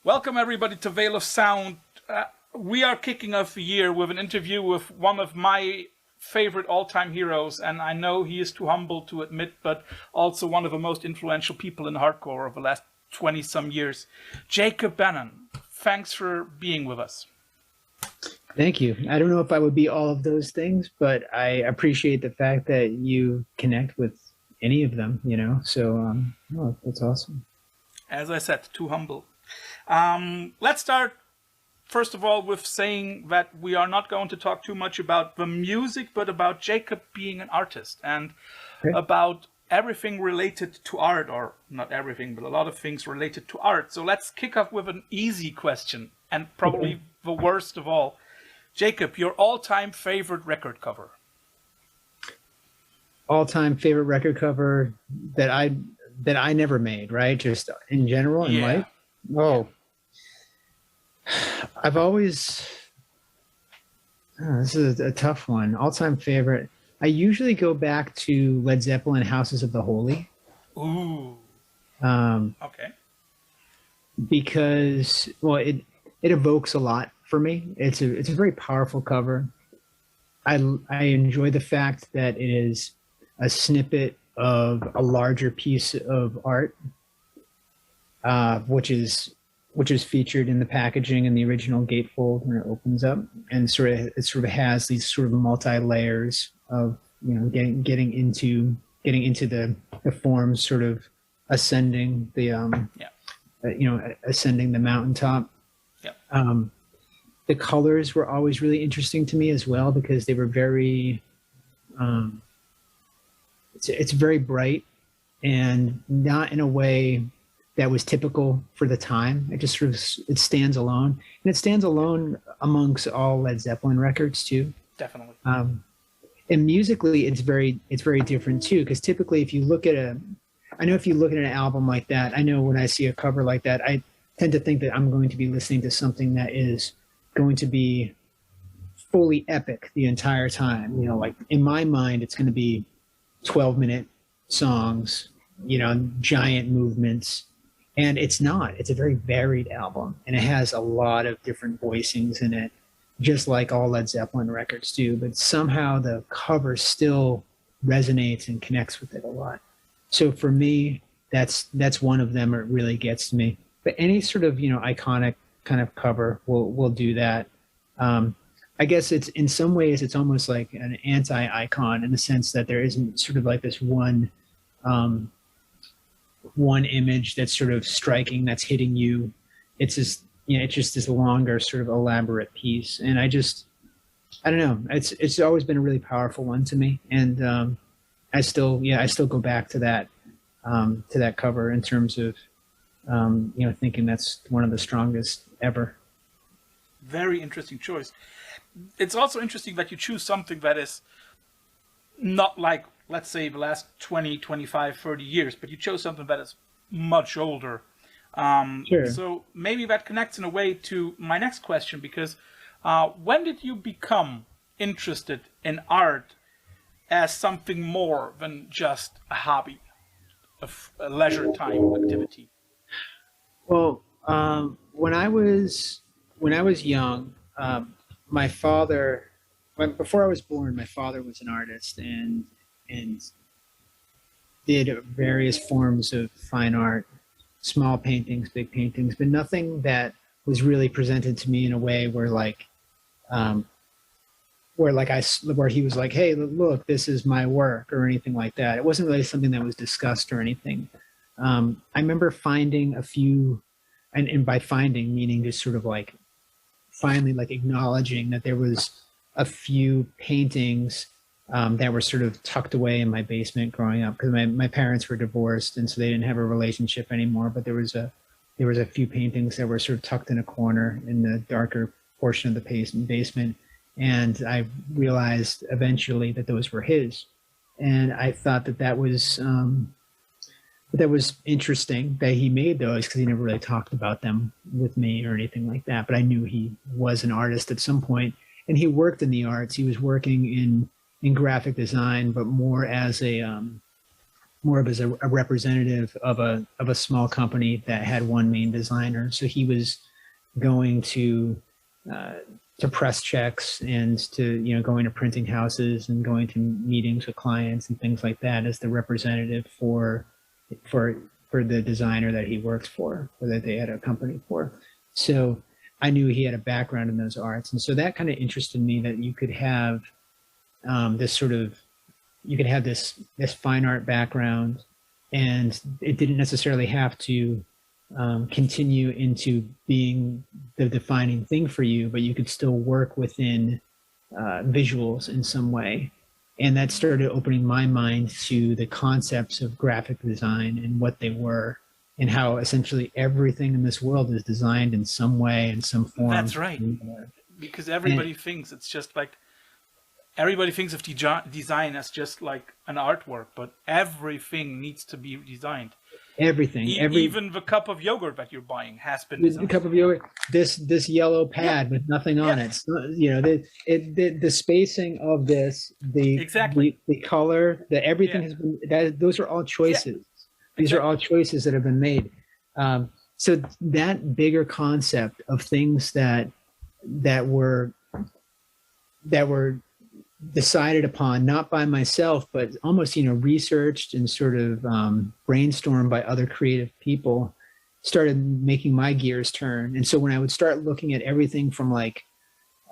Welcome everybody to Veil of Sound. We are kicking off the year with an interview with one of my favorite all-time heroes, and I know he is too humble to admit, but also one of the most influential people in hardcore of the last 20-some years. Jacob Bannon, thanks for being with us. Thank you. I don't know if I would be all of those things, but I appreciate the fact that you connect with any of them, so oh, that's awesome. As I said, too humble. Let's start, first of all, with saying that we are not going to talk too much about the music, but about Jacob being an artist and about everything related to art, or not everything, but a lot of things related to art. So let's kick off with an easy question, and probably the worst of all. Jacob, your all-time favorite record cover? All-time favorite record cover that I never made, right? Just in general in life? Oh. I've always, this is a tough one. All-time favorite. I usually go back to Led Zeppelin, Houses of the Holy. Ooh. Okay. Because, well, it evokes a lot for me. It's a very powerful cover. I enjoy the fact that it is a snippet of a larger piece of art, which is featured in the packaging in the original gatefold when it opens up, and it sort of has these sort of multi layers of getting into the forms, sort of ascending the ascending the mountaintop. Yeah. The colors were always really interesting to me as well, because they were very it's very bright, and not in a way that was typical for the time. It just sort of, it stands alone, and it stands alone amongst all Led Zeppelin records too. Definitely. And musically, it's very different too, because typically if you look at an album like that, I know when I see a cover like that, I tend to think that I'm going to be listening to something that is going to be fully epic the entire time. Like in my mind, it's going to be 12-minute songs, giant movements. And it's not. It's a very varied album, and it has a lot of different voicings in it, just like all Led Zeppelin records do. But somehow the cover still resonates and connects with it a lot. So for me, that's one of them. It really gets to me. But any sort of iconic kind of cover will do that. I guess it's, in some ways, it's almost like an anti-icon, in the sense that there isn't sort of like this one image that's sort of striking, that's hitting you. It's just, it's just this longer sort of elaborate piece. And I don't know, it's always been a really powerful one to me. And I still go back to that cover in terms of, thinking that's one of the strongest ever. Very interesting choice. It's also interesting that you choose something that is not like, let's say, the last 20, 25, 30 years, but you chose something that is much older. Sure. So maybe that connects in a way to my next question, because when did you become interested in art as something more than just a hobby, a leisure time activity? Well, when I was young, my father, before I was born, my father was an artist and did various forms of fine art, small paintings, big paintings, but nothing that was really presented to me in a way where he was like, hey, look, this is my work, or anything like that. It wasn't really something that was discussed or anything. I remember finding a few, and by finding, meaning just sort of like finally like acknowledging that there was a few paintings that were sort of tucked away in my basement growing up, because my parents were divorced, and so they didn't have a relationship anymore. But there was a few paintings that were sort of tucked in a corner in the darker portion of the basement, and I realized eventually that those were his, and I thought that was interesting that he made those, because he never really talked about them with me or anything like that. But I knew he was an artist at some point, and he worked in the arts. He was working in graphic design, but more as a more of as a representative of a small company that had one main designer. So he was going to press checks and to going to printing houses and going to meetings with clients and things like that as the representative for the designer that he works for, or that they had a company for. So I knew he had a background in those arts, and so that kind of interested me, that you could have this fine art background, and it didn't necessarily have to continue into being the defining thing for you, but you could still work within visuals in some way. And that started opening my mind to the concepts of graphic design and what they were, and how essentially everything in this world is designed in some way, in some form. That's right. Because everybody thinks it's just like, everybody thinks of design as just like an artwork, but everything needs to be designed. Everything. Even the cup of yogurt that you're buying has been designed. The cup of yogurt, this yellow pad with nothing on it. So, the spacing of this, the color, everything has been, those are all choices. Yeah. These are all choices that have been made. So that bigger concept of things that were decided upon, not by myself, but almost, researched and sort of brainstormed by other creative people, started making my gears turn. And so when I would start looking at everything from like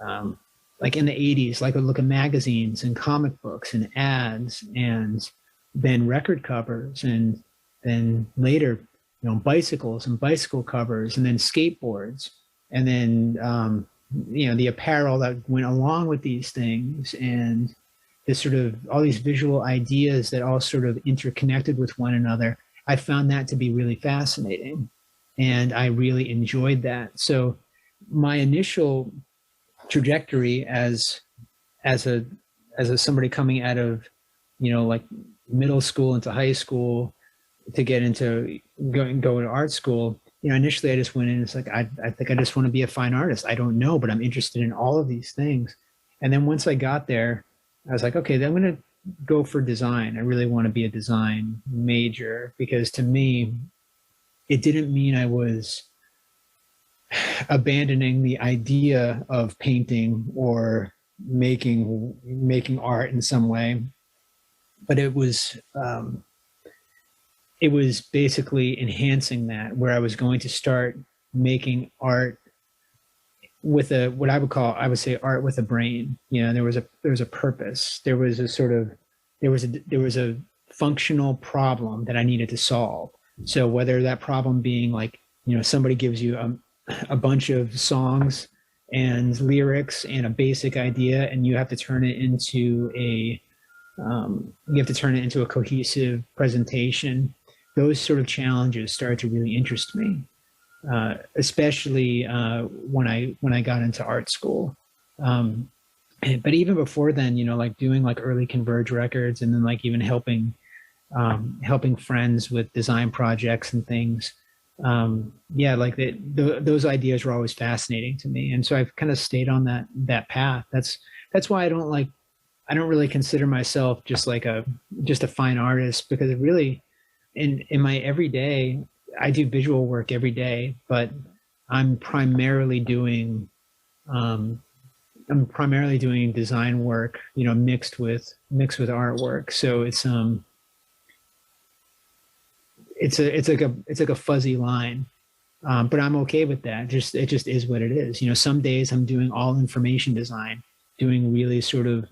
in the 80s, like I would look at magazines and comic books and ads, and then record covers, and then later, bicycles and bicycle covers, and then skateboards, and then, the apparel that went along with these things, and this sort of all these visual ideas that all sort of interconnected with one another. I found that to be really fascinating, and I really enjoyed that. So my initial trajectory as somebody coming out of, like middle school into high school to get into going to art school, initially I just went in, it's like, I think I just want to be a fine artist. I don't know, but I'm interested in all of these things. And then once I got there, I was like, okay, then I'm going to go for design. I really want to be a design major, because to me, it didn't mean I was abandoning the idea of painting or making art in some way, but it was basically enhancing that, where I was going to start making art with I would say art with a brain. There was a purpose. There was a functional problem that I needed to solve. So whether that problem being like, somebody gives you a bunch of songs and lyrics and a basic idea, and you have to turn it into a cohesive presentation. Those sort of challenges started to really interest me, especially when I got into art school. But even before then, like doing like early Converge records, and then like even helping friends with design projects and things. Those ideas were always fascinating to me, and so I've kind of stayed on that path. That's why I don't really consider myself just a fine artist, because it really, in my everyday, I do visual work every day, but I'm primarily doing design work, mixed with artwork. So it's like a fuzzy line, but I'm okay with that. It just is what it is. Some days I'm doing all information design, doing really sort of,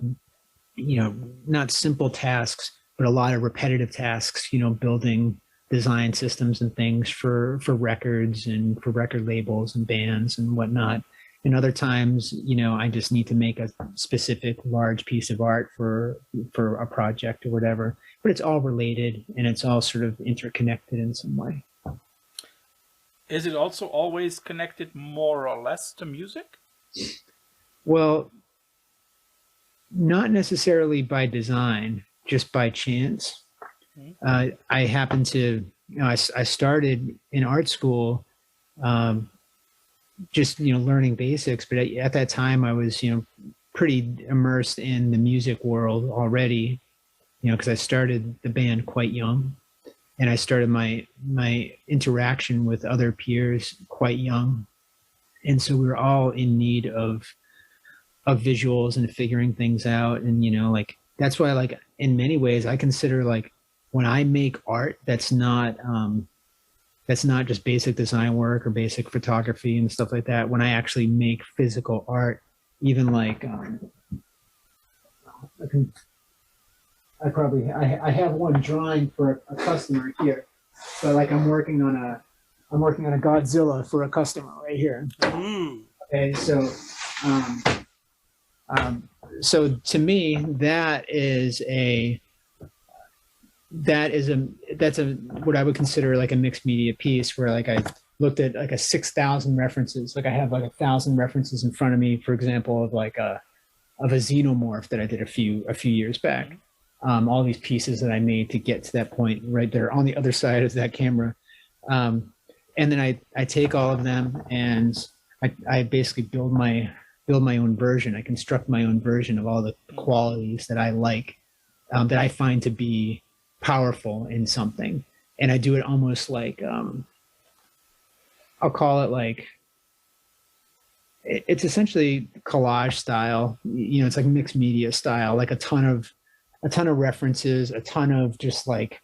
not simple tasks, but a lot of repetitive tasks, building design systems and things for records and for record labels and bands and whatnot. And other times, I just need to make a specific large piece of art for a project or whatever, but it's all related and it's all sort of interconnected in some way. Is it also always connected more or less to music? Well, not necessarily by design, just by chance. I happened to, I started in art school, just, learning basics, but at that time I was, pretty immersed in the music world already. you know, because I started the band quite young, and I started my interaction with other peers quite young, and so we were all in need of visuals and figuring things out. And you know, like that's why, like, in many ways I consider, like, when I make art that's not just basic design work or basic photography and stuff like that, when I actually make physical art, even like I have one drawing for a customer here, but like I'm working on a Godzilla for a customer right here. Ooh. Okay, so so to me, that's what I would consider like a mixed media piece, where like I looked at like 6,000 references. Like I have like 1,000 references in front of me, for example, of like a xenomorph that I did a few years back. All these pieces that I made to get to that point right there on the other side of that camera. And then I take all of them and I basically build my own version. I construct my own version of all the qualities that I like, that I find to be powerful in something. And I do it almost like, I'll call it like, it's essentially collage style. You know, it's like mixed media style, like a ton of references, a ton of just like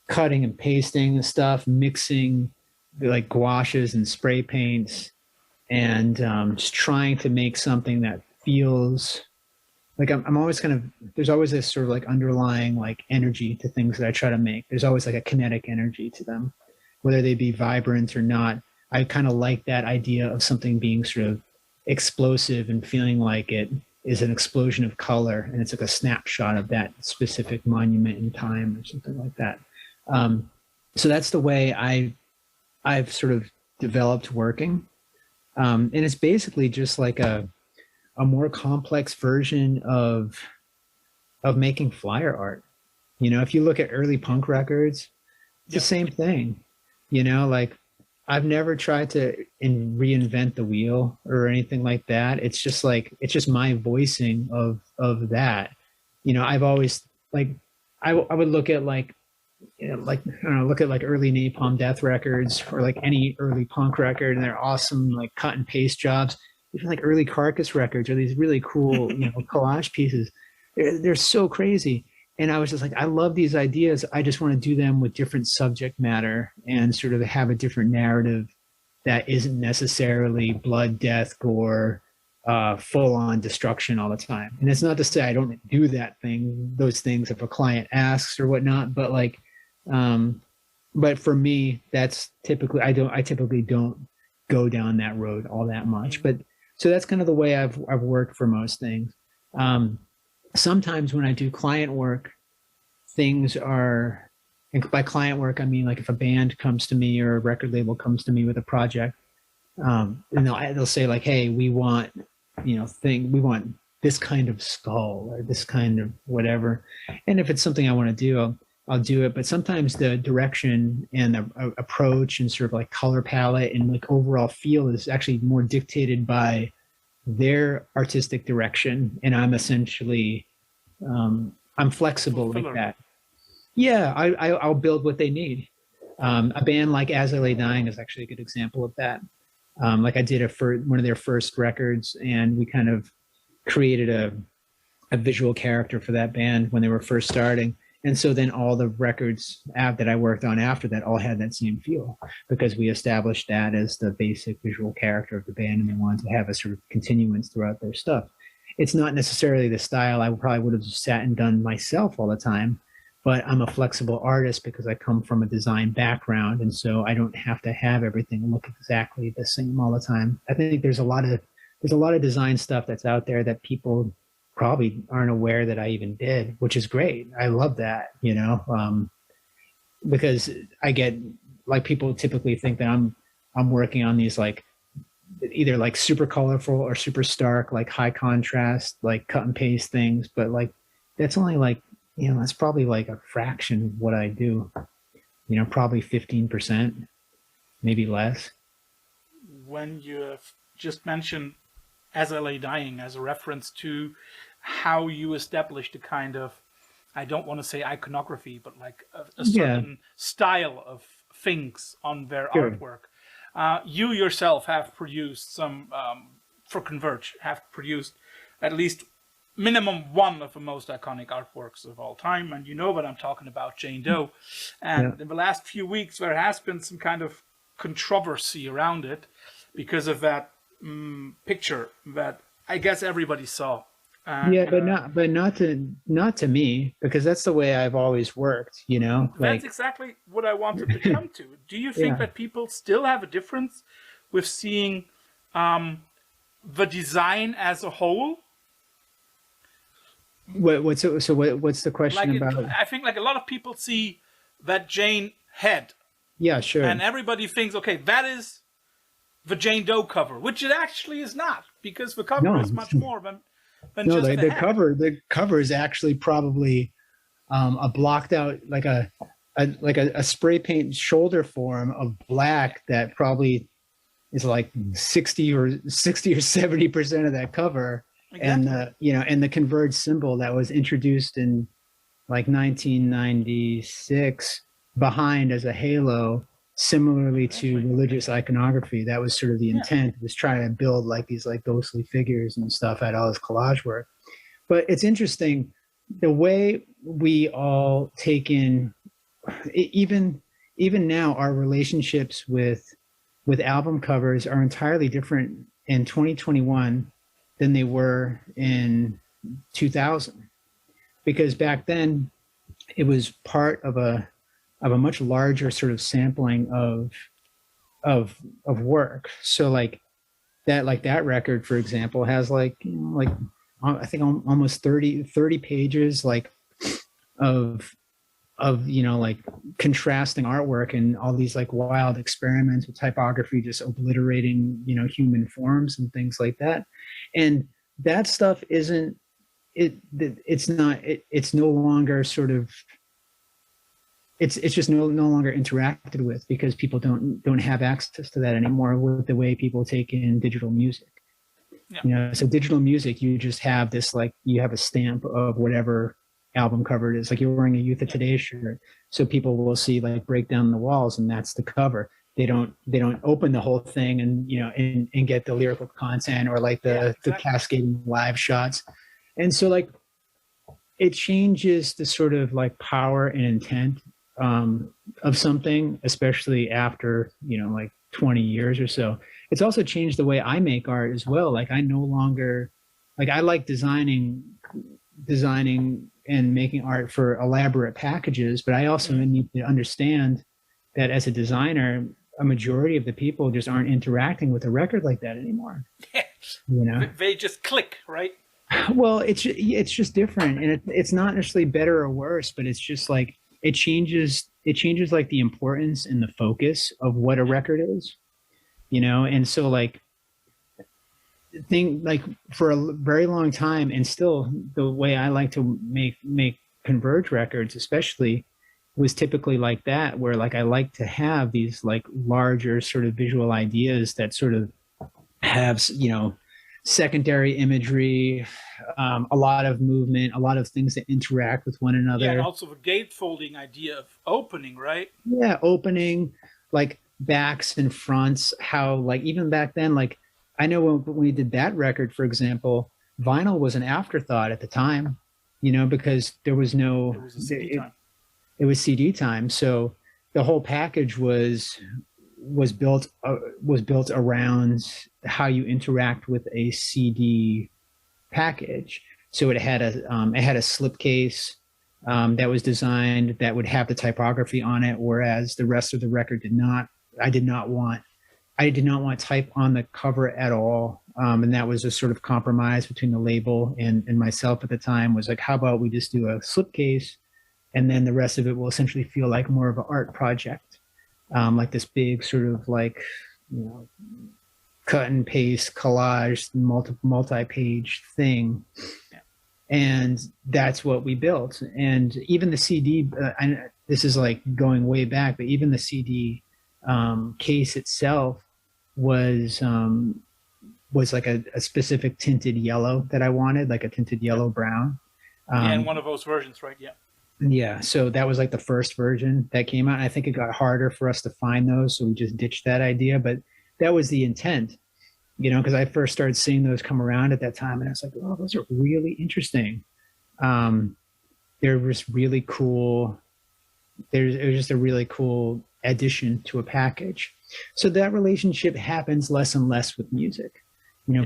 cutting and pasting and stuff, mixing like gouaches and spray paints, and just trying to make something that feels like I'm always kind of, there's always this sort of like underlying like energy to things that I try to make. There's always like a kinetic energy to them, whether they be vibrant or not. I kind of like that idea of something being sort of explosive and feeling like it is an explosion of color, and it's like a snapshot of that specific monument in time or something like that. So that's the way I've sort of developed working. And it's basically just like a more complex version of making flyer art. You know, if you look at early punk records, it's the same thing. You know, like I've never tried to reinvent the wheel or anything like that. It's just my voicing of that. You know, I've always like, I would look at like, you know, like, I don't know, look at like early Napalm Death records or like any early punk record, and they're awesome like cut and paste jobs. Even like early Carcass records are these really cool, you know, collage pieces. They're so crazy. And I was just like, I love these ideas. I just want to do them with different subject matter and sort of have a different narrative that isn't necessarily blood, death, gore, full on destruction all the time. And it's not to say I don't do those things if a client asks or whatnot, but like, but for me, that's typically, I typically don't go down that road all that much. But so that's kind of the way I've worked for most things. Sometimes when I do client work, things are, and by client work, I mean like if a band comes to me or a record label comes to me with a project, and they'll say like, hey, we want, you know, we want this kind of skull or this kind of whatever. And if it's something I want to do, I'll do it. But sometimes the direction and the approach and sort of like color palette and like overall feel is actually more dictated by their artistic direction. And I'm essentially, I'm flexible like that. Yeah, I'll build what they need. A band like As I Lay Dying is actually a good example of that. Like I did one of their first records, and we kind of created a visual character for that band when they were first starting. And so then all the records that I worked on after that all had that same feel, because we established that as the basic visual character of the band, and they wanted to have a sort of continuance throughout their stuff. It's not necessarily the style I probably would have sat and done myself all the time, but I'm a flexible artist because I come from a design background, and so I don't have to have everything look exactly the same all the time. I think there's a lot of design stuff that's out there that people probably aren't aware that I even did, which is great. I love that, you know, because I get like people typically think that I'm working on these like either like super colorful or super stark, like high contrast, like cut and paste things. But like, that's only like, you know, that's probably like a fraction of what I do, you know, probably 15%, maybe less. When you have just mentioned As I Lay Dying as a reference to how you established a kind of I don't want to say iconography, but like a certain style of things on their artwork. You yourself have produced some, for Converge, have produced at least minimum one of the most iconic artworks of all time, and you know what I'm talking about, Jane Doe. And in the last few weeks, there has been some kind of controversy around it because of that picture that I guess everybody saw. But not to me, because that's the way I've always worked, you know. That's exactly what I wanted to come to. Do you think that people still have a difference with seeing the design as a whole? What's the question about? I think like a lot of people see that Jane Head. Yeah, sure. And everybody thinks, okay, that is the Jane Doe cover, which it actually is not, because the cover is much more than just the head. The cover is actually probably a blocked out, like a spray paint shoulder form of black that probably is like 60 or 70% of that cover. Exactly. And the Converge symbol that was introduced in like 1996 behind as a halo, similarly to religious iconography. That was sort of the intent, was trying to build like these like ghostly figures and stuff at all his collage work. But it's interesting the way we all take in, even now, our relationships with album covers are entirely different in 2021 than they were in 2000, because back then it was part of a much larger sort of sampling of work. So like that record, for example, has like I think almost 30 pages like of like contrasting artwork and all these like wild experiments with typography, just obliterating human forms and things like that. And that stuff it's no longer sort of, it's just no longer interacted with, because people don't have access to that anymore with the way people take in digital music. So digital music, you just have this, like, you have a stamp of whatever album cover it is. Like, you're wearing a Youth of Today shirt, so people will see like Break Down the Walls, and that's the cover. They don't open the whole thing and and get the lyrical content or like the cascading live shots. And so like it changes the sort of like power and intent of something, especially after like 20 years or so. It's also changed the way I make art as well. Like, I no longer, like, I like designing and making art for elaborate packages, but I also need to understand that as a designer, a majority of the people just aren't interacting with a record like that anymore. They just click, right? Well, it's just different, and it's not necessarily better or worse, but it's just like it changes like the importance and the focus of what a record is, and so like for a very long time, and still the way I like to make Converge records especially was typically like that, where like I like to have these like larger sort of visual ideas that sort of have secondary imagery, a lot of movement, a lot of things that interact with one another. Yeah, and also the gatefolding idea of opening, right? Yeah, opening, like backs and fronts. How like even back then, like I know when we did that record, for example, vinyl was an afterthought at the time, because there was no. It was a CD time. It was CD time, so the whole package was built around how you interact with a CD package. So it had a slipcase that was designed that would have the typography on it, whereas the rest of the record did not. I did not want type on the cover at all, and that was a sort of compromise between the label and myself at the time. Was like, how about we just do a slipcase, and then the rest of it will essentially feel like more of an art project. Like this big sort of like, cut and paste collage, multi-page thing. Yeah. And that's what we built. And even the CD, this is like going way back, but even the CD case itself was like a specific tinted yellow that I wanted, like a tinted yellow brown. In one of those versions, right? Yeah. Yeah, so that was like the first version that came out. And I think it got harder for us to find those, so we just ditched that idea. But that was the intent, because I first started seeing those come around at that time, and I was like, "Oh, those are really interesting." Um, they're just really cool. It was just a really cool addition to a package. So that relationship happens less and less with music.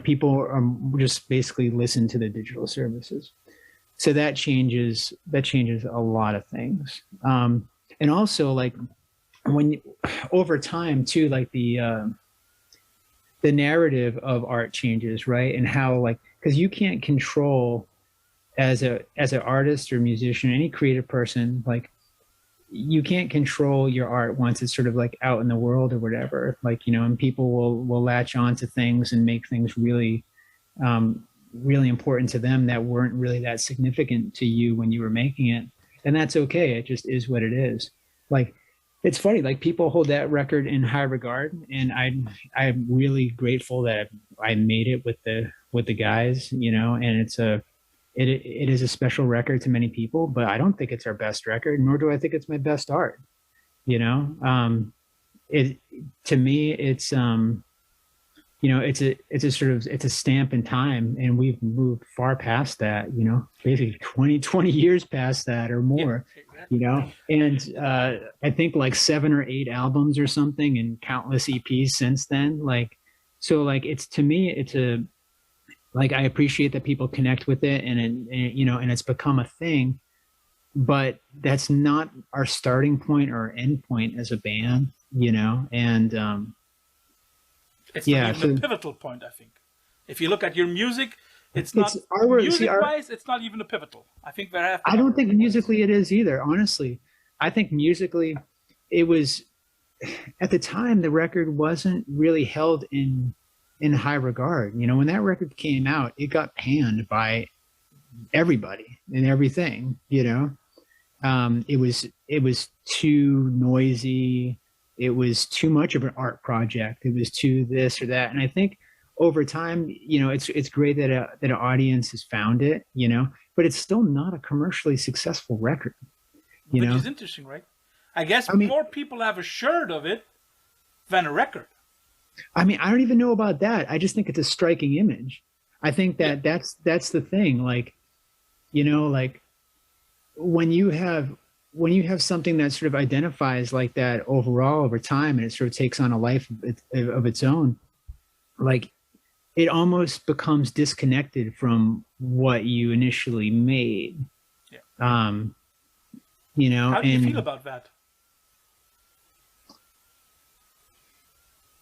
People just basically listen to the digital services. So that changes a lot of things. And also, like, when over time too, like the narrative of art changes, right? And how, like, because you can't control, as an artist or musician, any creative person, like, you can't control your art once it's sort of like out in the world or whatever, like, and people will latch on to things and make things really really important to them that weren't really that significant to you when you were making it. And that's okay. It just is what it is. Like, it's funny, like, people hold that record in high regard, and I'm really grateful that I made it with the guys, and it is a special record to many people, but I don't think it's our best record, nor do I think it's my best art. It To me, it's it's a sort of, it's a stamp in time, and we've moved far past that, basically 20 years past that or more. Yeah, and I think like 7 or 8 albums or something, and countless EPs since then. Like, so, like, it's, to me, it's a, like, I appreciate that people connect with it, and it's become a thing, but that's not our starting point or end point as a band, and it's not even a pivotal point, I think. If you look at your music, it's not music-wise. It's not even a pivotal. I think there have. I don't think musically it is either. Honestly, I think musically, it was, at the time, the record wasn't really held in high regard. When that record came out, it got panned by everybody and everything. It was too noisy. It was too much of an art project. It was too this or that. And I think over time, it's great that an audience has found it, but it's still not a commercially successful record. Which is interesting, right? I guess more people have a shirt of it than a record. I don't even know about that. I just think it's a striking image. I think that's the thing. Like, like, when you have something that sort of identifies like that overall over time, and it sort of takes on a life of its own, like, it almost becomes disconnected from what you initially made. Yeah. How do you feel about that?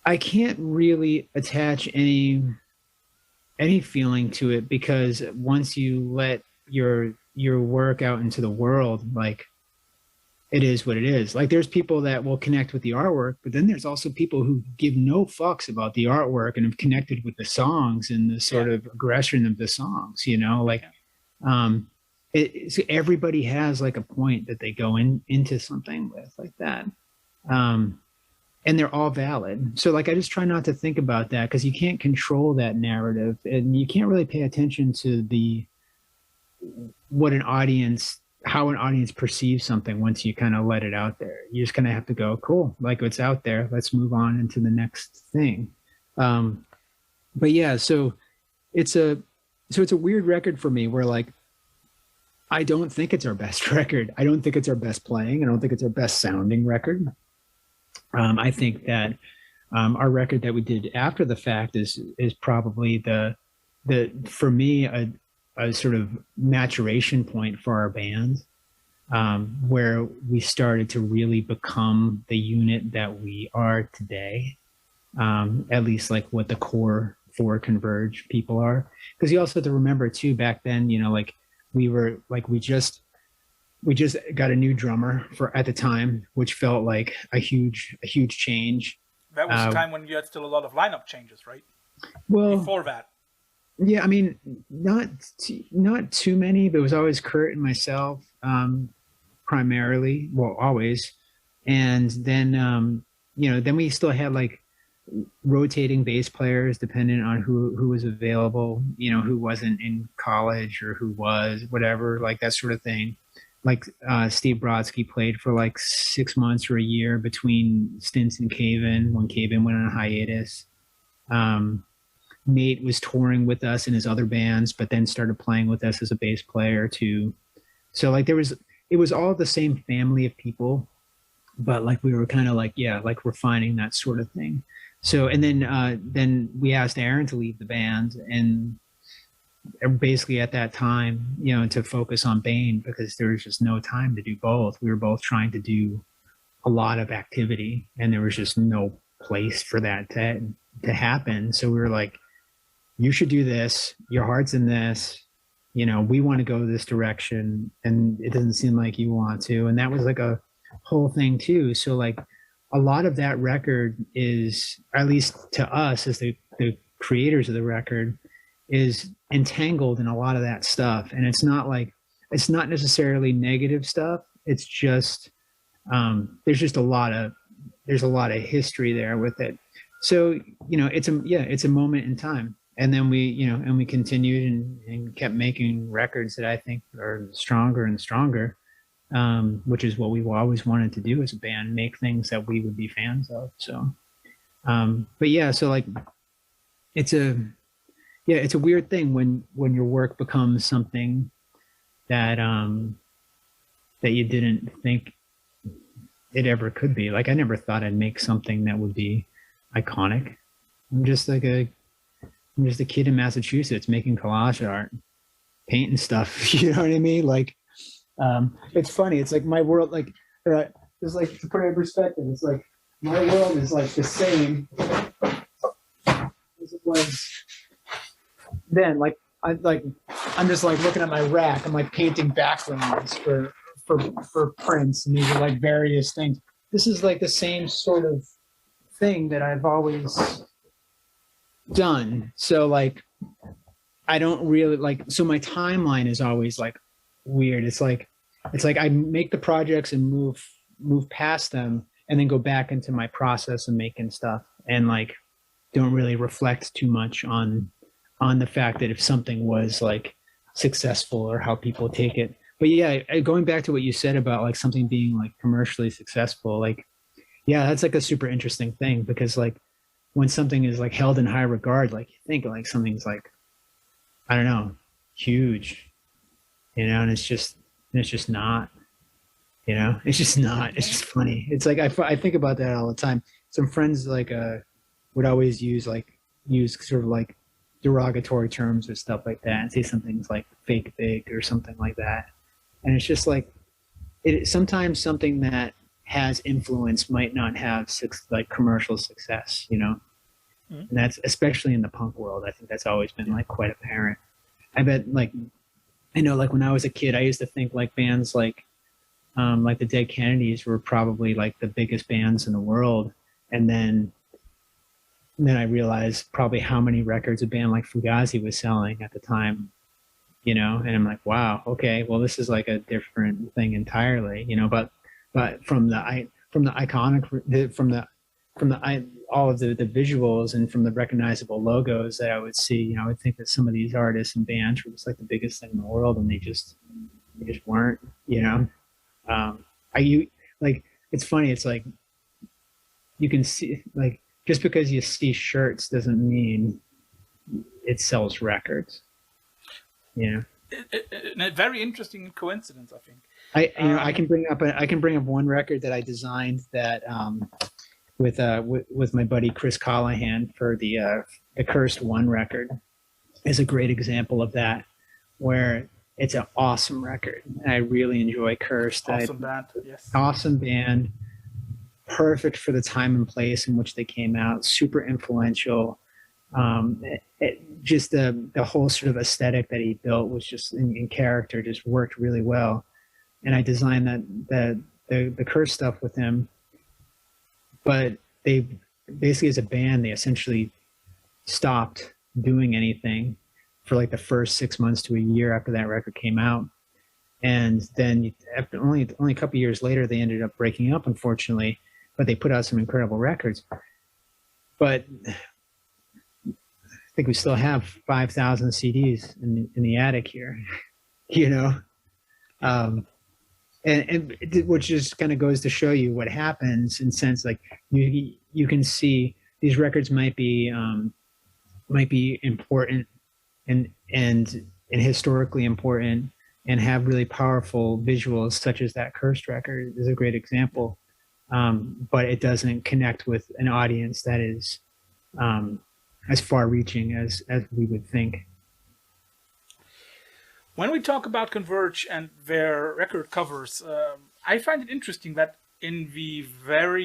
I can't really attach any feeling to it, because once you let your work out into the world, like, it is what it is. Like, there's people that will connect with the artwork, but then there's also people who give no fucks about the artwork and have connected with the songs and the sort of aggression of the songs, like, so everybody has like a point that they go into something with, like that. And they're all valid. So, like, I just try not to think about that, because you can't control that narrative, and you can't really pay attention to how an audience perceives something once you kind of let it out there. You just kind of have to go, cool, like, it's out there, let's move on into the next thing. But yeah, so it's a weird record for me, where, like, I don't think it's our best record. I don't think it's our best playing. I don't think it's our best sounding record. I think that our record that we did after the fact is probably the for me, a sort of maturation point for our band, where we started to really become the unit that we are today, at least like what the core 4 Converge people are. Because you also have to remember too, back then, like, we just got a new drummer at the time, which felt like a huge change. That was the time when you had still a lot of lineup changes, right? Well, before that. Yeah, not too many, but it was always Kurt and myself, primarily. Well, always. And then, then we still had like rotating bass players depending on who was available, who wasn't in college or who was, whatever, like that sort of thing. Steve Brodsky played for like 6 months or a year between stints in Cave-In when Cave-In went on hiatus. Nate was touring with us in his other bands, but then started playing with us as a bass player too. So like it was all the same family of people, but like we were kind of like, yeah, like refining that sort of thing. So, and then we asked Aaron to leave the band, and basically at that time, you know, to focus on Bane, because there was just no time to do both. We were both trying to do a lot of activity, and there was just no place for that to happen. So we were like, you should do this. Your heart's in this. You know, we want to go this direction, and it doesn't seem like you want to. And that was like a whole thing too. So like a lot of that record is, at least to us as the creators of the record, is entangled in a lot of that stuff. And it's not necessarily negative stuff. It's just, there's a lot of history there with it. So, you know, it's a moment in time. And then we continued and kept making records that I think are stronger and stronger, which is what we've always wanted to do as a band, make things that we would be fans of. So, but yeah, so like, it's a weird thing when your work becomes something that you didn't think it ever could be. Like, I never thought I'd make something that would be iconic. I'm just a kid in Massachusetts making collage art, painting stuff. You know what I mean? Like, it's funny. It's like my world, like, it's like, to put it in perspective, it's like my world is like the same as it was then. Like, I'm just like looking at my rack. I'm like painting backgrounds for prints, and these are like various things. This is like the same sort of thing that I've always done. So like, I don't really like, so my timeline is always like weird. It's like I make the projects and move past them, and then go back into my process of making stuff, and like don't really reflect too much on the fact that if something was like successful or how people take it. But yeah, going back to what you said about like something being like commercially successful, like, yeah, that's like a super interesting thing, because like when something is like held in high regard, like you think like something's like, I don't know, huge, you know, and it's just not, you know, it's just not. It's just funny. It's like I think about that all the time. Some friends like would always use sort of like derogatory terms or stuff like that, and say something's like fake big or something like that. And it's just like, sometimes something that has influence might not have like commercial success, you know. Mm-hmm. And that's especially in the punk world. I think that's always been like quite apparent. I bet, like, I know, like when I was a kid, I used to think like bands like the Dead Kennedys were probably like the biggest bands in the world, and then I realized probably how many records a band like Fugazi was selling at the time, you know. And I'm like, wow, okay, well, this is like a different thing entirely, you know. But from the iconic, from all of the visuals and from the recognizable logos that I would see, you know, I would think that some of these artists and bands were just like the biggest thing in the world, and they just weren't, you know. It's funny. It's like, you can see, like, just because you see shirts doesn't mean it sells records, you know. A very interesting coincidence, I think. I can bring up one record that I designed that with my buddy Chris Callahan for the Cursed One record is a great example of that, where it's an awesome record. I really enjoy Cursed. Awesome band, yes. Awesome band, perfect for the time and place in which they came out. Super influential. Just the whole sort of aesthetic that he built was just in character, just worked really well. And I designed the Cursed stuff with him. But they basically, as a band, they essentially stopped doing anything for like the first 6 months to a year after that record came out. And then after only a couple of years later, they ended up breaking up, unfortunately. But they put out some incredible records. But I think we still have 5,000 CDs in the attic here, you know. which just kind of goes to show you what happens in sense like you can see these records might be important and historically important and have really powerful visuals, such as that Cursed record is a great example. But it doesn't connect with an audience that is as far-reaching as we would think. When we talk about Converge and their record covers, I find it interesting that in the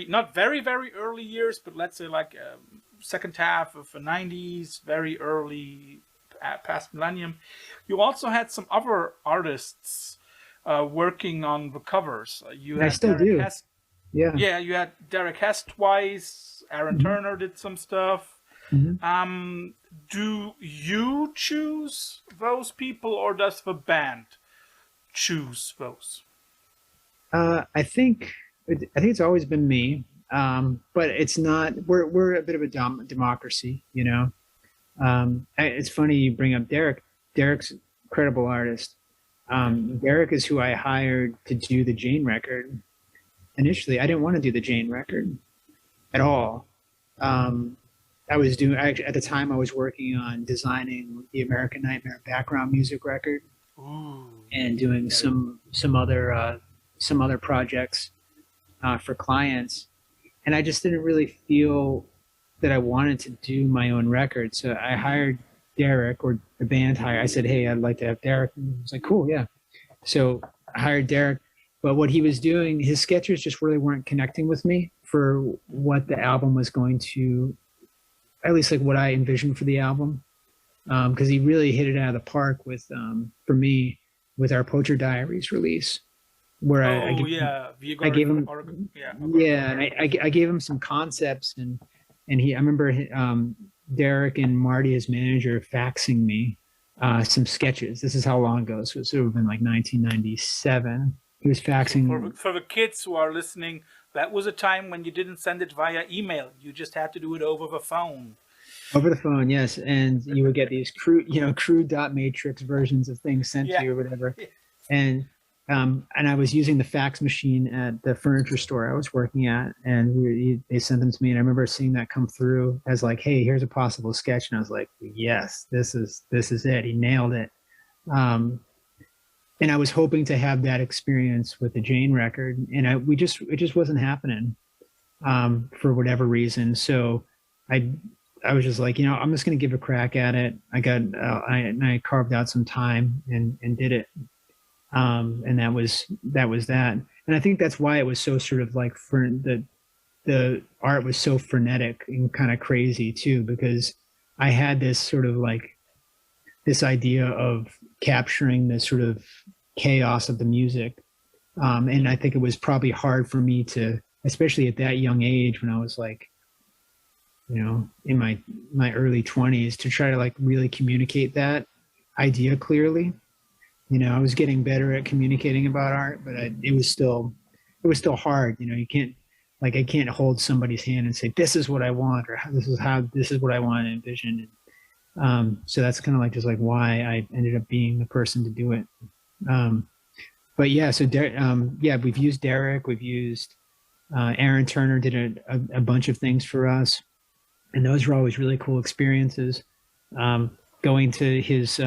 not very, very early years, but let's say like second half of the 90s, very early past millennium, you also had some other artists working on the covers. I still do. Yeah, you had Derek Hess twice. Aaron Turner did some stuff. Do you choose those people, or does the band choose those? I think it's always been me, but it's not. We're a bit of a democracy, you know. It's funny you bring up Derek. Derek's an incredible artist. Derek is who I hired to do the Jane record. Initially, I didn't want to do the Jane record at all. At the time I was working on designing the American Nightmare background music record. Ooh, and doing some other projects for clients, and I just didn't really feel that I wanted to do my own record. So I hired Derek, or the band hired. I said, "Hey, I'd like to have Derek." And he was like, "Cool, yeah." So I hired Derek, but what he was doing, his sketches just really weren't connecting with me for what the album was going to, at least like what I envisioned for the album, because he really hit it out of the park with, for me, with our Poacher Diaries release, where I gave him I gave him some concepts, and I remember Derek and Marty, his manager, faxing me some sketches. This is how long ago, so it would have been like 1997. He was faxing. For the kids who are listening, that was a time when you didn't send it via email. You just had to do it over the phone. Over the phone, yes, and you would get these crude dot matrix versions of things sent to you or whatever. And I was using the fax machine at the furniture store I was working at, and they sent them to me. And I remember seeing that come through as like, "Hey, here's a possible sketch," and I was like, "Yes, this is it. He nailed it." And I was hoping to have that experience with the Jane record, and it just wasn't happening for whatever reason. So I was just like, I'm just going to give a crack at it. I carved out some time and did it. And that was that. And I think that's why it was so sort of like, for the art was so frenetic and kind of crazy too, because I had this sort of like this idea of capturing this sort of chaos of the music. And I think it was probably hard for me to, especially at that young age when I was like, in my early 20s, to try to like really communicate that idea clearly. I was getting better at communicating about art, but it was still hard. I can't hold somebody's hand and say, "This is what I want," or "This is what I want to envision." So that's kind of like just like why I ended up being the person to do it. But yeah, so we've used Derek, we've used Aaron Turner did a bunch of things for us. And those were always really cool experiences. Going to his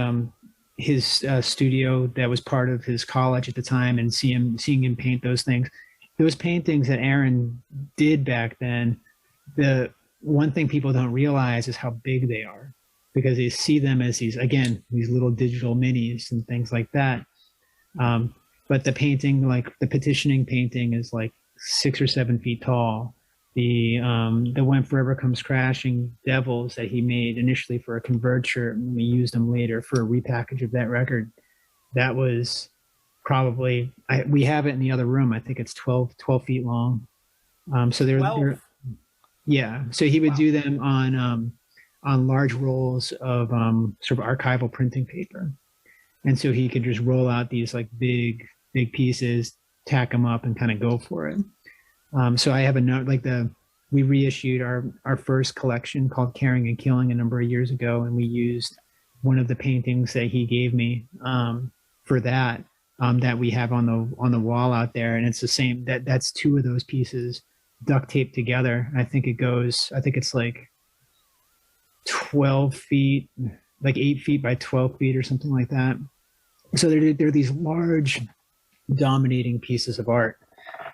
studio that was part of his college at the time, and seeing him paint those things. Those paintings that Aaron did back then, the one thing people don't realize is how big they are, because they see them as these little digital minis and things like that. But the painting, like the petitioning painting, is like 6 or 7 feet tall. The When Forever Comes Crashing Devils that he made initially for a Converge shirt, and we used them later for a repackage of that record. That was probably, we have it in the other room. I think it's 12 feet long. So so he would do them on large rolls of sort of archival printing paper. And so he could just roll out these like big pieces, tack them up, and kind of go for it. So I have a note, we reissued our first collection called Caring and Killing a number of years ago, and we used one of the paintings that he gave me for that. that we have on the wall out there, and it's the same. That's two of those pieces duct taped together. I think it's like 12 feet, like 8 feet by 12 feet or something like that. So they're these large, dominating pieces of art.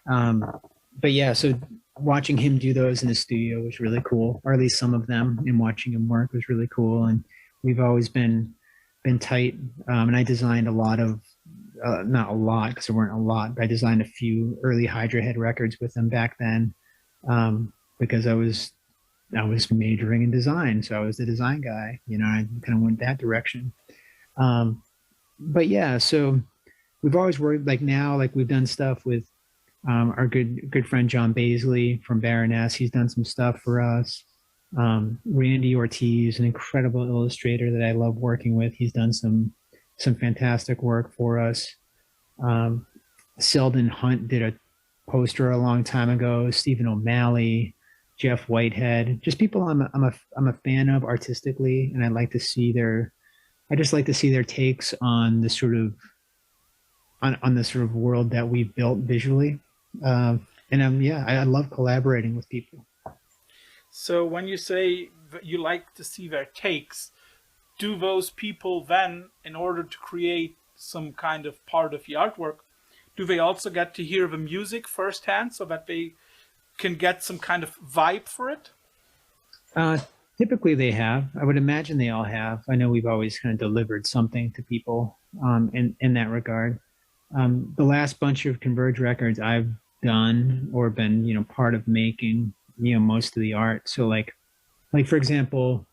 But yeah, so watching him do those in the studio was really cool, or at least some of them, and watching him work was really cool. And we've always been tight. And I designed a lot of, not a lot because there weren't a lot, but I designed a few early Hydra Head records with him back then, because I was majoring in design, so I was the design guy. You know, I kind of went that direction. But yeah, so we've always worked, like now, like we've done stuff with our good friend John Baisley from Baroness. He's done some stuff for us. Randy Ortiz, an incredible illustrator that I love working with. He's done some fantastic work for us. Selden Hunt did a poster a long time ago. Stephen O'Malley, Jeff Whitehead, just people I'm a fan of artistically, and I just like to see their takes on the sort of on the sort of world that we've built visually. And I love collaborating with people. So when you say that you like to see their takes, do those people then, in order to create some kind of part of the artwork, do they also get to hear the music firsthand so that they can get some kind of vibe for it? Typically they have. I would imagine they all have. I know we've always kind of delivered something to people in that regard. The last bunch of Converge records I've done or been, you know, part of making, you know, most of the art. So like for example,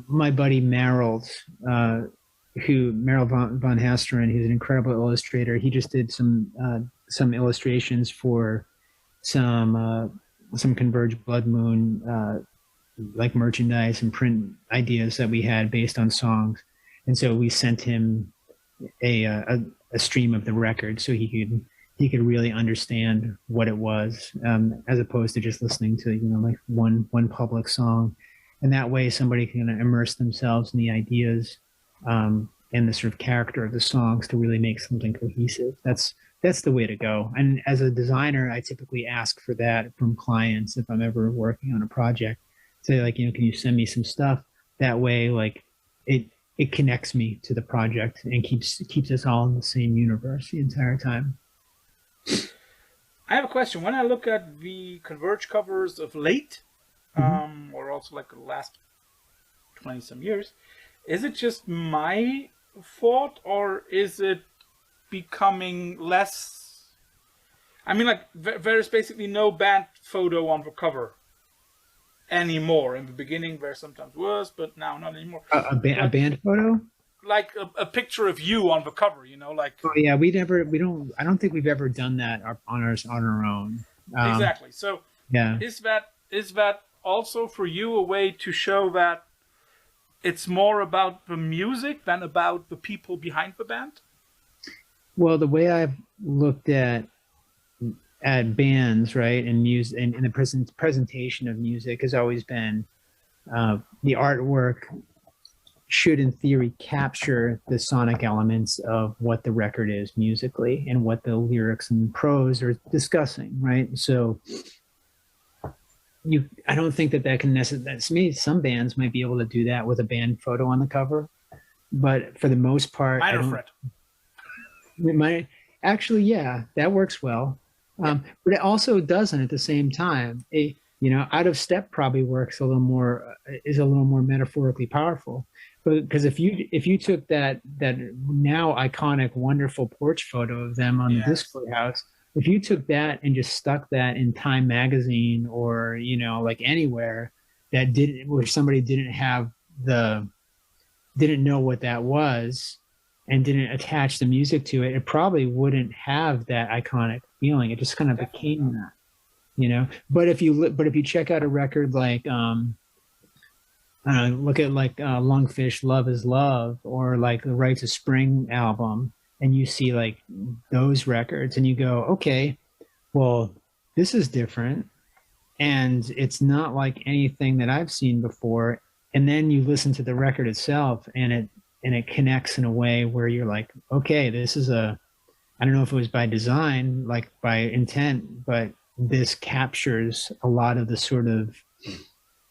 my buddy Merrill von Hasteren, who's an incredible illustrator. He just did some illustrations for some Converge Blood Moon like merchandise and print ideas that we had based on songs, and so we sent him a stream of the record so he could really understand what it was, as opposed to just listening to, you know, like one public song. And that way somebody can immerse themselves in the ideas and the sort of character of the songs to really make something cohesive. That's the way to go. And as a designer, I typically ask for that from clients if I'm ever working on a project. Say, like, you know, can you send me some stuff? That way, like, it connects me to the project and keeps us all in the same universe the entire time. I have a question. When I look at the Converge covers of late, or also like the last 20 some years, is it just my thought, or is it becoming less? I mean, like, there's basically no band photo on the cover anymore. In the beginning there sometimes was, but now not anymore. A band photo? Like a picture of you on the cover, you know, like. Oh yeah, I don't think we've ever done that on our own. Exactly. So yeah, is that also for you a way to show that it's more about the music than about the people behind the band? Well, the way I've looked at bands, right, and music, and the presentation of music has always been the artwork should, in theory, capture the sonic elements of what the record is musically and what the lyrics and prose are discussing, right? So I don't think that can necessarily, maybe some bands might be able to do that with a band photo on the cover, but for the most part, actually, yeah, that works well. But it also doesn't at the same time. You know, Out of Step probably works a little more metaphorically powerful. Because if you took that now iconic, wonderful porch photo of them on the Discord house, if you took that and just stuck that in Time magazine, or, you know, like anywhere where somebody didn't know what that was and didn't attach the music to it, it probably wouldn't have that iconic feeling. It just kind of became that, you know. But if you check out a record like look at like Lungfish, Love is Love, or like the Rites of Spring album, and you see like those records and you go, okay, well, this is different and it's not like anything that I've seen before. And then you listen to the record itself and it connects in a way where you're like, okay, this is a, I don't know if it was by design, like by intent, but this captures a lot of the sort of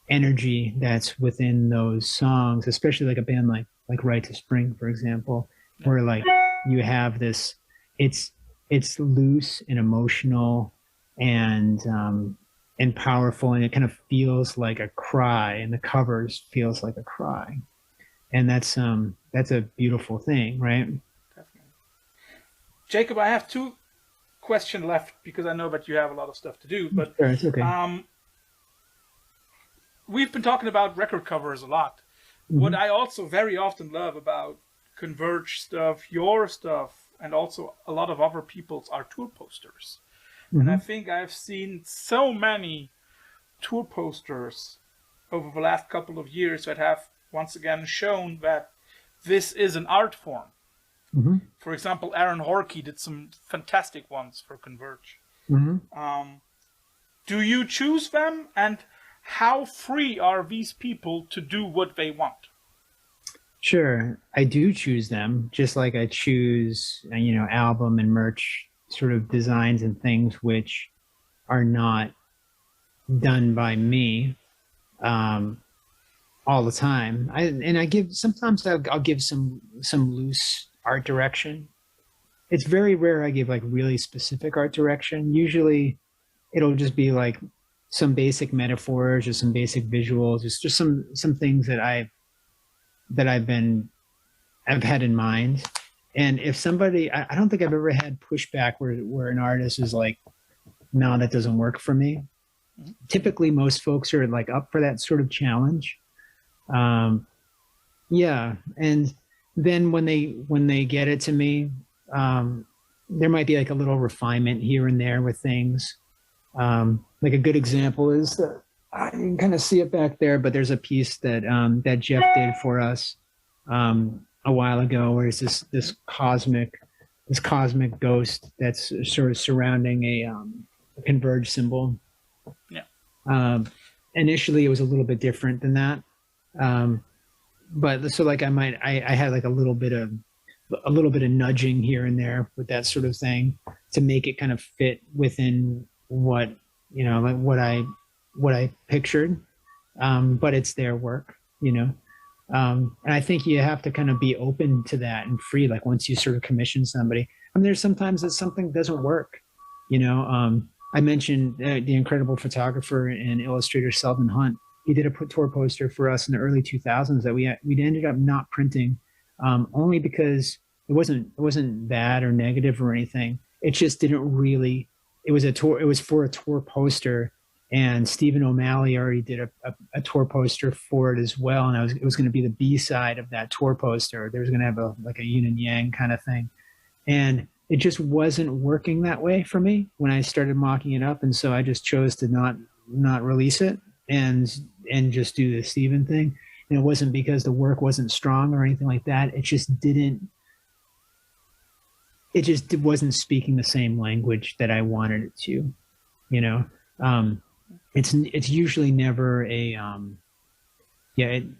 energy that's within those songs, especially like a band like Rite to Spring, for example, where like you have this, it's loose and emotional and powerful, and it kind of feels like a cry, and the covers feels like a cry, and that's a beautiful thing, right? Definitely. Jacob, I have two questions left because I know that you have a lot of stuff to do, but Sure, it's okay. We've been talking about record covers a lot. Mm-hmm. What I also very often love about Converge stuff, your stuff, and also a lot of other people's are tour posters. Mm-hmm. And I think I've seen so many tour posters over the last couple of years that have once again shown that this is an art form. Mm-hmm. For example, Aaron Horkey did some fantastic ones for Converge. Mm-hmm. Do you choose them, and how free are these people to do what they want? Sure, I do choose them, just like I choose, album and merch sort of designs and things which are not done by me all the time. I give, sometimes I'll give some loose art direction. It's very rare I give like really specific art direction. Usually it'll just be like some basic metaphors or some basic visuals. It's just some things that I've had in mind. And if somebody, I don't think I've ever had pushback where an artist is like, no, that doesn't work for me. Mm-hmm. Typically most folks are like up for that sort of challenge. Yeah. And then when they get it to me, there might be like a little refinement here and there with things. Like a good example is that you can kind of see it back there, but there's a piece that that Jeff did for us a while ago, where it's this cosmic ghost that's sort of surrounding a Converge symbol. Yeah. Initially, it was a little bit different than that, but so like I had like a little bit of nudging here and there with that sort of thing to make it kind of fit within what like what I pictured, but it's their work, and I think you have to kind of be open to that and free. Like once you sort of commission somebody, there's sometimes that something doesn't work. I mentioned the incredible photographer and illustrator Selvin Hunt. He did a tour poster for us in the early 2000s that we ended up not printing, only because it wasn't bad or negative or anything. It just didn't really. It was for a tour poster, and Stephen O'Malley already did a tour poster for it as well. And it was going to be the B side of that tour poster. There was going to have a yin and yang kind of thing. And it just wasn't working that way for me when I started mocking it up. And so I just chose to not release it and just do the Stephen thing. And it wasn't because the work wasn't strong or anything like that. It just wasn't speaking the same language that I wanted it to, it's usually never a,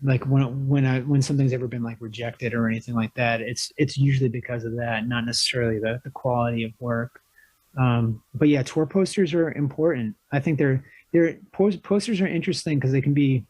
like when something's ever been like rejected or anything like that, it's usually because of that, not necessarily the quality of work. But yeah, tour posters are important. I think posters are interesting because they can be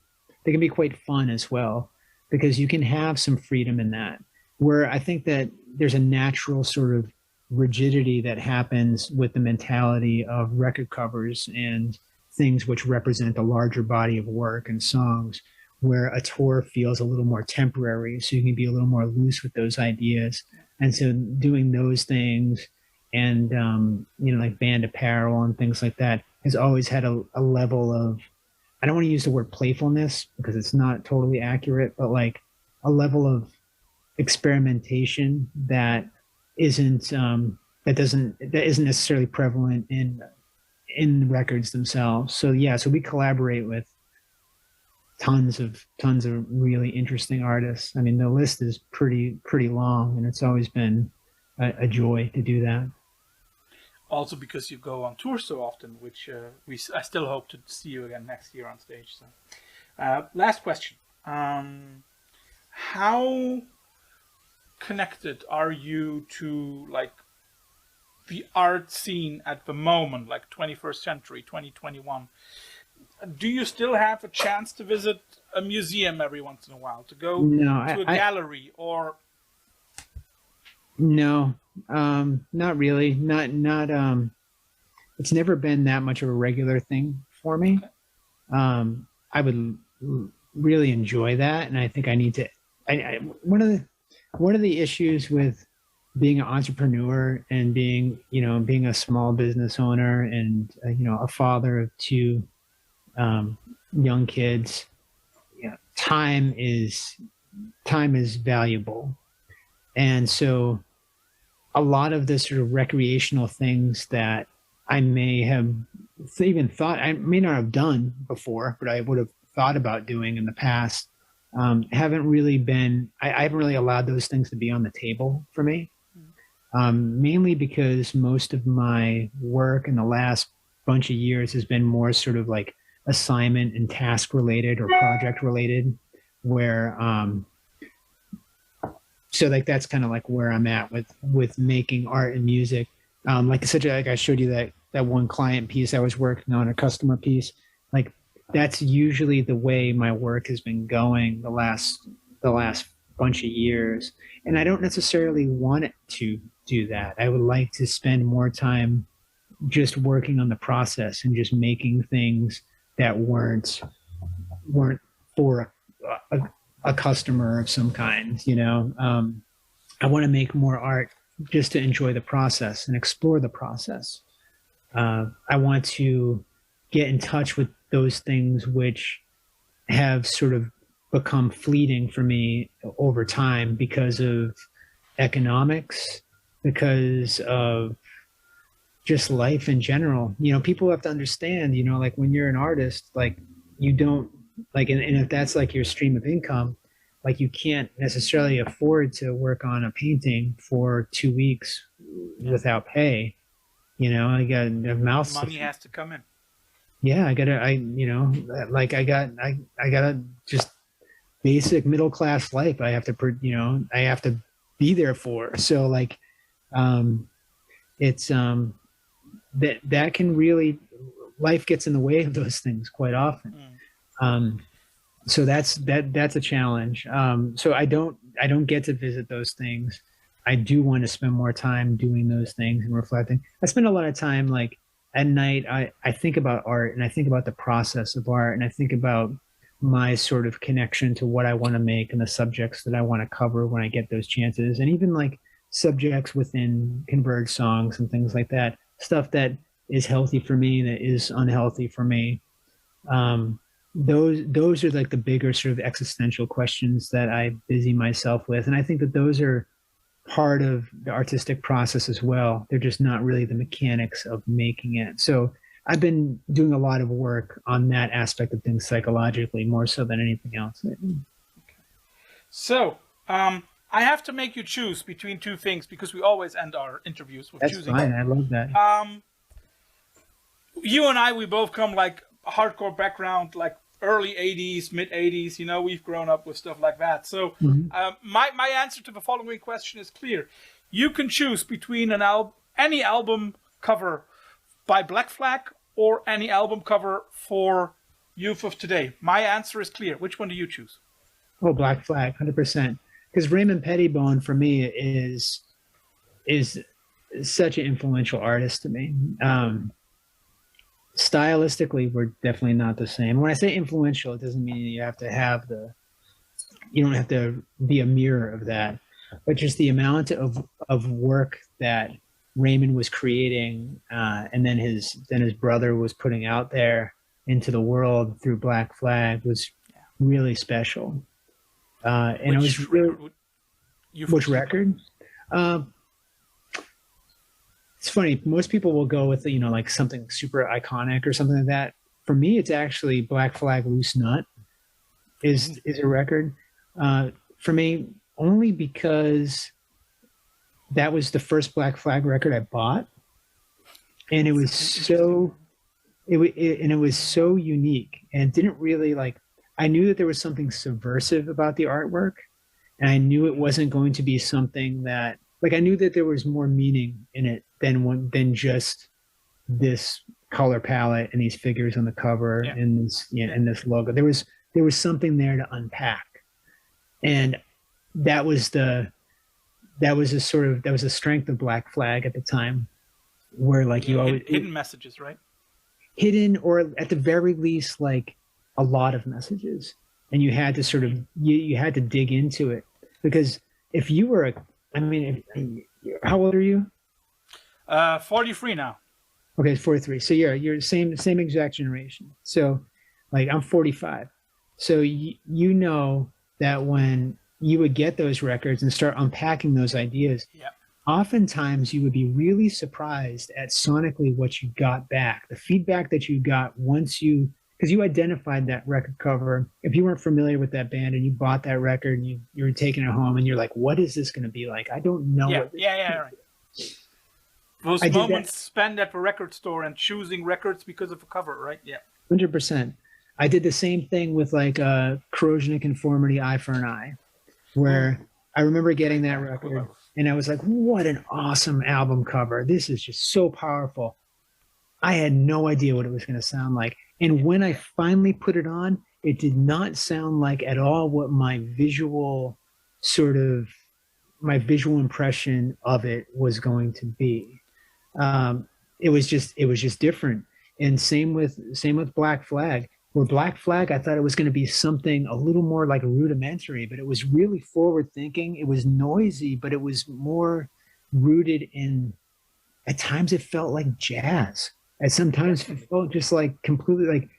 quite fun as well, because you can have some freedom in that, where I think that there's a natural sort of rigidity that happens with the mentality of record covers and things which represent a larger body of work and songs, where a tour feels a little more temporary, so you can be a little more loose with those ideas. And so doing those things and like band apparel and things like that has always had a level of, I don't want to use the word playfulness because it's not totally accurate, but like a level of experimentation that isn't necessarily prevalent in records themselves. So yeah, so we collaborate with tons of really interesting artists. The list is pretty long, and it's always been a joy to do that. Also because you go on tour so often, which I still hope to see you again next year on stage. So, last question: how connected are you to like the art scene at the moment, like 21st century, 2021? Do you still have a chance to visit a museum every once in a while, to go to a gallery, or? No, not really. Not. It's never been that much of a regular thing for me. Okay. I would really enjoy that, and I think I need to. One of the issues with being an entrepreneur and being a small business owner and a father of two young kids, time is valuable. And so a lot of the sort of recreational things that I may have even thought I may not have done before, but I would have thought about doing in the past, haven't really been, I haven't really allowed those things to be on the table for me. Mainly because most of my work in the last bunch of years has been more sort of like assignment and task related or project related, where so like that's kind of like where I'm at with making art and music. Like I showed you that one client piece I was working on, a customer piece. Like that's usually the way my work has been going the last bunch of years, and I don't necessarily want it to do that. I would like to spend more time just working on the process and just making things that weren't for a customer of some kind. I want to make more art just to enjoy the process and explore the process. I want to get in touch with those things which have sort of become fleeting for me over time because of economics, because of just life in general. People have to understand, like when you're an artist, like you don't like, and if that's like your stream of income, like you can't necessarily afford to work on a painting for 2 weeks without pay. I got a mouth. Money has to come in. Yeah, I got a just basic middle class life. I have to be there for. So like, it's that can really, life gets in the way of those things quite often. So that's a challenge. So I don't get to visit those things. I do want to spend more time doing those things and reflecting. I spend a lot of time like at night. I think about art and I think about the process of art and I think about my sort of connection to what I want to make and the subjects that I want to cover when I get those chances, and even like subjects within Converge songs and things like that, stuff that is healthy for me, that is unhealthy for me. Those are like the bigger sort of existential questions that I busy myself with. And I think that those are part of the artistic process as well. They're just not really the mechanics of making it. So I've been doing a lot of work on that aspect of things psychologically, more so than anything else. Okay. So, I have to make you choose between two things because we always end our interviews with choosing. That's fine. I love that. You and I, we both come like a hardcore background, like early 80s, mid 80s, we've grown up with stuff like that. So my answer to the following question is clear. You can choose between any album cover by Black Flag or any album cover for youth of today. My answer is clear. Which one do you choose? Oh, Black Flag, 100%. Because Raymond Pettibone for me is such an influential artist to me. Stylistically, we're definitely not the same. When I say influential, it doesn't mean you have to have you don't have to be a mirror of that, but just the amount of work that Raymond was creating, and then his brother was putting out there into the world through Black Flag was really special. And which it was really, which record? It's funny. Most people will go with like something super iconic or something like that. For me, it's actually Black Flag Loose Nut is a record. For me, only because that was the first Black Flag record I bought, and it was so unique and didn't really like. I knew that there was something subversive about the artwork, And I knew it wasn't going to be something that, like, I knew that there was more meaning in it than just this color palette and these figures on the cover and this, and this logo. There was something there to unpack. And that was the strength of Black Flag at the time, where like you always hidden messages, right? Hidden, or at the very least, like a lot of messages, and you had to sort of you had to dig into it, because if you were how old are you? 43 now. Okay, 43. So you're same exact generation. So like I'm 45. So you know that when you would get those records and start unpacking those ideas, oftentimes you would be really surprised at sonically what you got back, the feedback that you got once because you identified that record cover. If you weren't familiar with that band and you bought that record and you were taking it home and you're like, what is this going to be like? I don't know. Right. Those moments spent at the record store and choosing records because of a cover, right? Yeah. 100%. I did the same thing with like Corrosion and Conformity, Eye for an Eye, where I remember getting that record and I was like, what an awesome album cover. This is just so powerful. I had no idea what it was going to sound like. And when I finally put it on, it did not sound like at all what my visual impression of it was going to be. It was just different. And same with Black Flag. Where Black Flag, I thought it was going to be something a little more like rudimentary, but it was really forward thinking. It was noisy, but it was more rooted in, at times it felt like jazz. And sometimes it felt just like completely like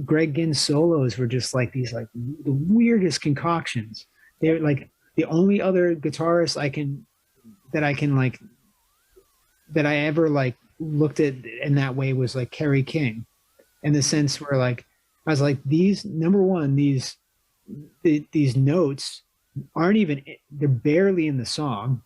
Greg Ginn's solos were just like these, like the weirdest concoctions. They're like the only other guitarist that I ever like looked at in that way was like Kerry King, in the sense where like, I was like, these notes aren't even, they're barely in the song.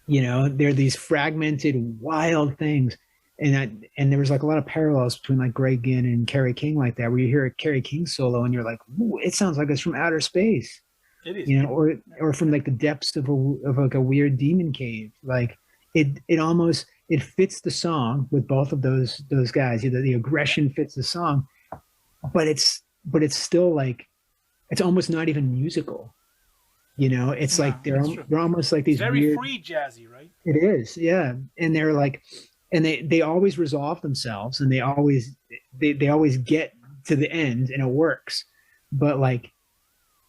You know, they're these fragmented, wild things. And there was like a lot of parallels between like Greg Ginn and Kerry King like that, where you hear a Kerry King solo and you're like, ooh, it sounds like it's from outer space. It is. You know, or from like the depths of like a weird demon cave. Like it almost, it fits the song with both of those guys. The aggression fits the song. But it's still like, it's almost not even musical, you know. It's like they're almost like these very weird, free jazzy, right? It is, yeah. And they're like, and they always resolve themselves, and they always get to the end, and it works. But like,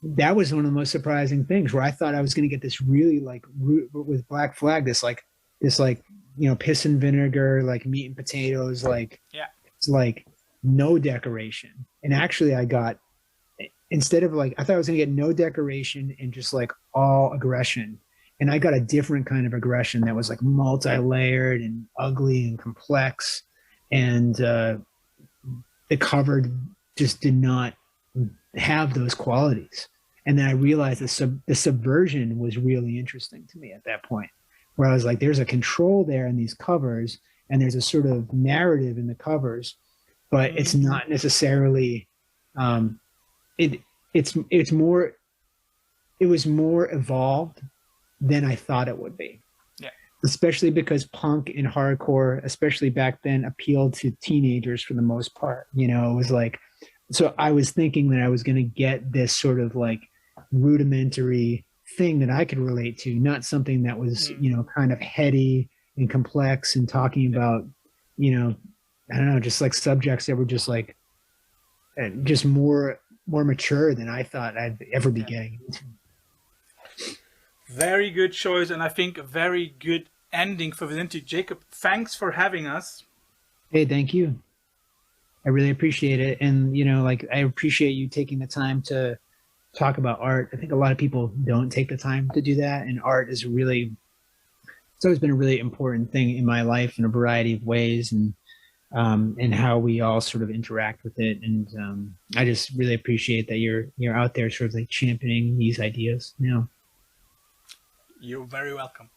that was one of the most surprising things, where I thought I was going to get this really like with Black Flag, this piss and vinegar, like meat and potatoes, like it's like no decoration. And actually I got, instead of like, I thought I was gonna get no decoration and just like all aggression, and I got a different kind of aggression that was like multi-layered and ugly and complex, and the cover just did not have those qualities. And then I realized the subversion was really interesting to me at that point, where I was like, there's a control there in these covers, and there's a sort of narrative in the covers, but it's not necessarily, it was more evolved than I thought it would be. Yeah. Especially because punk and hardcore, especially back then, appealed to teenagers for the most part. You know, it was like, so I was thinking that I was going to get this sort of like rudimentary thing that I could relate to, not something that was, you know, kind of heady and complex and talking about, you know, I don't know, just like subjects that were just like, just more mature than I thought I'd ever be getting into. Very good choice, and I think a very good ending for the interview. Jacob, thanks for having us. Hey, thank you. I really appreciate it. And, you know, like, I appreciate you taking the time to talk about art. I think a lot of people don't take the time to do that. And art is really, it's always been a really important thing in my life in a variety of ways, and how we all sort of interact with it. And I just really appreciate that you're out there sort of like championing these ideas, you know. You're very welcome.